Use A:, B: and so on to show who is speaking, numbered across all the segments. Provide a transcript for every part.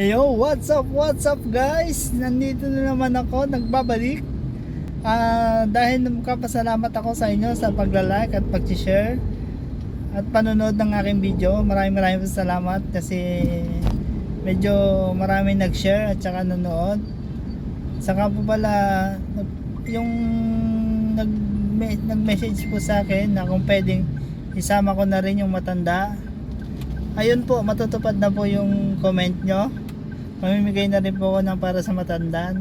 A: Yo, what's up guys? Nandito na naman ako, nagbabalik. Dahil magpapasalamat ako sa inyo sa pagla-like at pag-share at panonood ng aking video. Maraming salamat kasi medyo maraming nag-share at saka nanood. Saka po pala yung nag-message po sa akin na kung pwedeng isama ko na rin yung matanda. Ayun po, matutupad na po yung comment nyo. Mamimigay na rin po ako ng para sa matanda.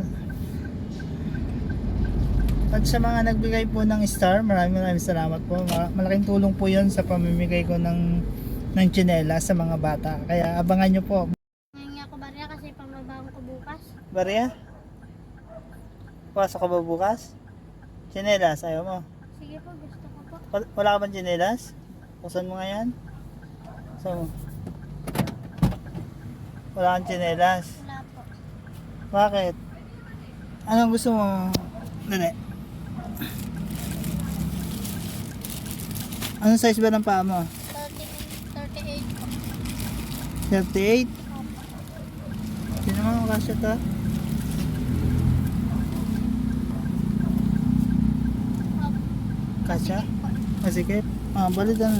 A: At sa mga nagbigay po ng star, maraming salamat po. Malaking tulong po yun sa pamimigay ko ng tsinela sa mga bata. Kaya abangan nyo po.
B: Ngayon ako barya kasi pamabaho ko bukas.
A: Barya? Pasok ka ba bukas? Tsinelas, ayaw mo?
B: Sige po, gusto ko po.
A: Wala ka bang tsinelas? Buksan mo nga yan. So, wala kang tsinelas.
B: Wala po.
A: Bakit? Anong gusto mo? Dali. Anong size ba ng paa mo?
B: 38 po.
A: 38?
B: Opo.
A: Sino mo kasya to?
B: Opo.
A: Kasya? Masikip? Balit na.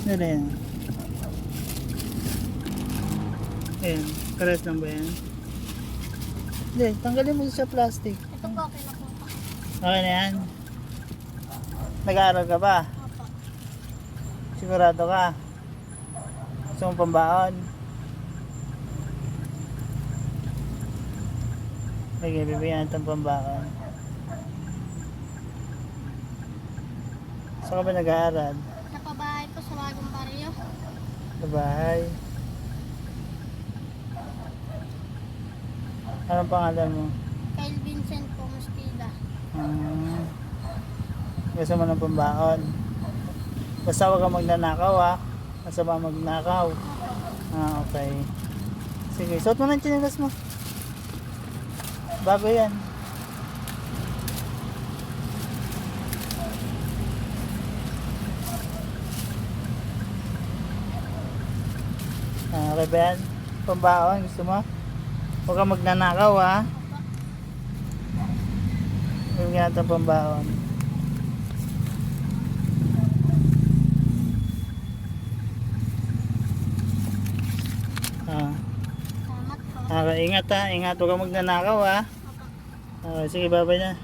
A: Dali yan. Ayan, kares lang ba yan? Hindi, tanggalin mo sa plastic.
B: Ito po, okay na po.
A: Okay na yan? Nag-aaral ka ba?
B: Opo.
A: Sigurado ka? Gusto mong pambaon? Sige, bibigyan natin pambaon. Saan ka ba nag-aaral?
B: Napabahay po sa bagong baryo.
A: Sa bahay. Anong pangalan mo?
B: Kyle Vincent po, Mustila.
A: Gusto mo ng pambaon? Basta huwag kang magnanakaw ha. Masama magnakaw. Okay. Sige, suot mo ng tsinelas mo. Bago yan. Okay ba yan? Pambaon, gusto mo? Huwag kang magnanakaw ha. Bibigyan natin pambaon.
B: Salamat po.
A: Okay, ingat ha. Ingat, huwag kang magnanakaw ha.
B: Opo.
A: Okay, sige, babay na.